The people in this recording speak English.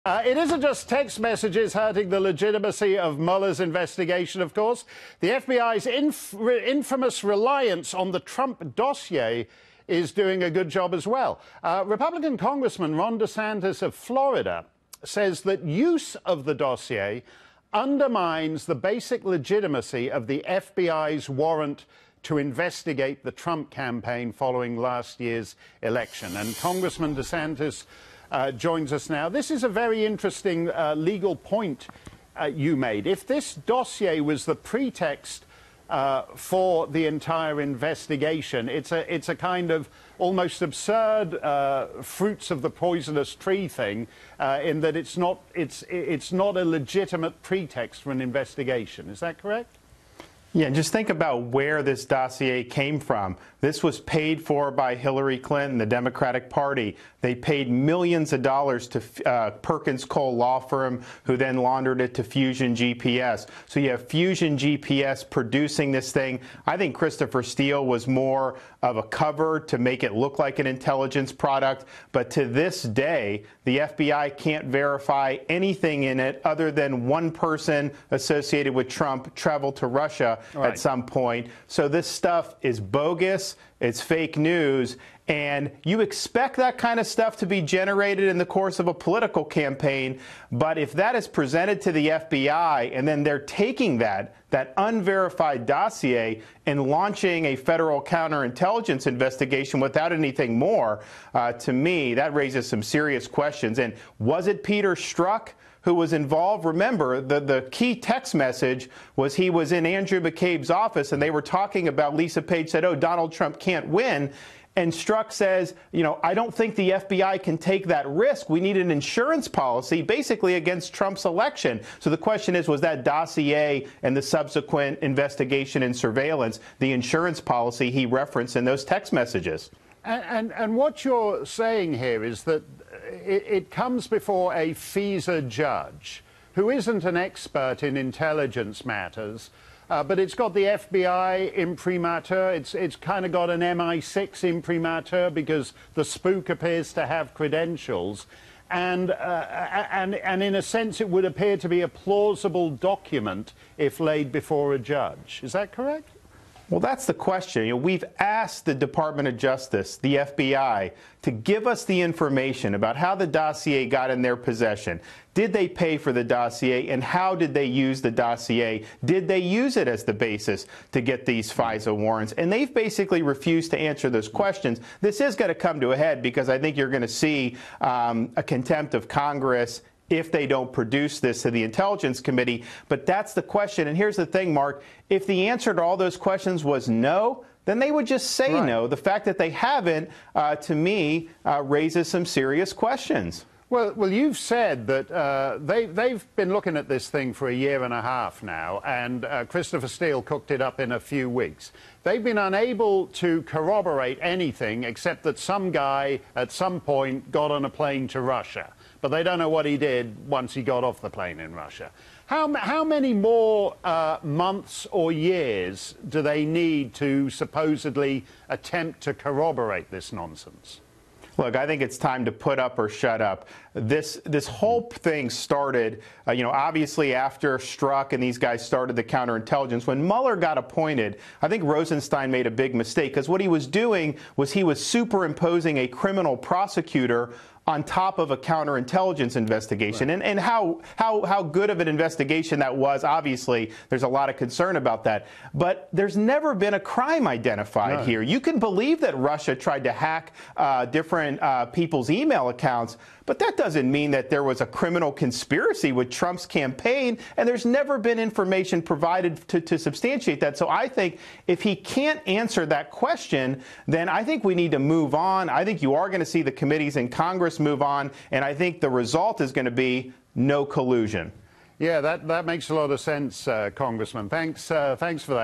It isn't just text messages hurting the legitimacy of Mueller's investigation, of course. The FBI's infamous reliance on the Trump dossier is doing a good job as well. Republican Congressman Ron DeSantis of Florida says that use of the dossier undermines the basic legitimacy of the FBI's warrant to investigate the Trump campaign following last year's election. And Congressman DeSantis joins us now. This is a very interesting legal point you made. If this dossier was the pretext for the entire investigation, it's a kind of almost absurd fruits of the poisonous tree thing, in that it's not a legitimate pretext for an investigation. Is that correct? Yeah, just think about where this dossier came from. This was paid for by Hillary Clinton, the Democratic Party. They paid millions of dollars to Perkins Cole law firm, who then laundered it to Fusion GPS. So you have Fusion GPS producing this thing. I think Christopher Steele was more of a cover to make it look like an intelligence product. But to this day, the FBI can't verify anything in it other than one person associated with Trump traveled to Russia at some point. So this stuff is bogus. It's fake news. And you expect that kind of stuff to be generated in the course of a political campaign. But if that is presented to the FBI and then they're taking that unverified dossier and launching a federal counterintelligence investigation without anything more, to me, that raises some serious questions. And was it Peter Strzok who was involved? Remember, the key text message was he was in Andrew McCabe's office and they were talking about, Lisa Page said, oh, Donald Trump can't win. And Strzok says, you know, I don't think the FBI can take that risk. We need an insurance policy basically against Trump's election. So the question is, was that dossier and the subsequent investigation and surveillance the insurance policy he referenced in those text messages? And what you're saying here is that it comes before a FISA judge who isn't an expert in intelligence matters, but it's got the FBI imprimatur. It's kind of got an MI6 imprimatur because the spook appears to have credentials. And in a sense, it would appear to be a plausible document if laid before a judge. Is that correct? Well, that's the question. You know, we've asked the Department of Justice, the FBI, to give us the information about how the dossier got in their possession. Did they pay for the dossier, and how did they use the dossier? Did they use it as the basis to get these FISA warrants? And they've basically refused to answer those questions. This is going to come to a head because I think you're going to see a contempt of Congress if they don't produce this to the Intelligence Committee. But that's the question. And here's the thing, Mark. If the answer to all those questions was no, then they would just say no. The fact that they haven't, to me, raises some serious questions. Well, you've said that they've been looking at this thing for a year and a half now, and Christopher Steele cooked it up in a few weeks. They've been unable to corroborate anything except that some guy at some point got on a plane to Russia. But they don't know what he did once he got off the plane in Russia. How many more months or years do they need to supposedly attempt to corroborate this nonsense? Look, I think it's time to put up or shut up. This whole thing started, obviously after Strzok and these guys started the counterintelligence. When Mueller got appointed, I think Rosenstein made a big mistake because what he was doing was he was superimposing a criminal prosecutor on top of a counterintelligence investigation. Right. And how good of an investigation that was, obviously, there's a lot of concern about that. But there's never been a crime identified here. You can believe that Russia tried to hack different people's email accounts, but that doesn't mean that there was a criminal conspiracy with Trump's campaign, and there's never been information provided to substantiate that. So I think if he can't answer that question, then I think we need to move on. I think you are going to see the committees in Congress move on, and I think the result is going to be no collusion. Yeah, that makes a lot of sense, Congressman. Thanks for that.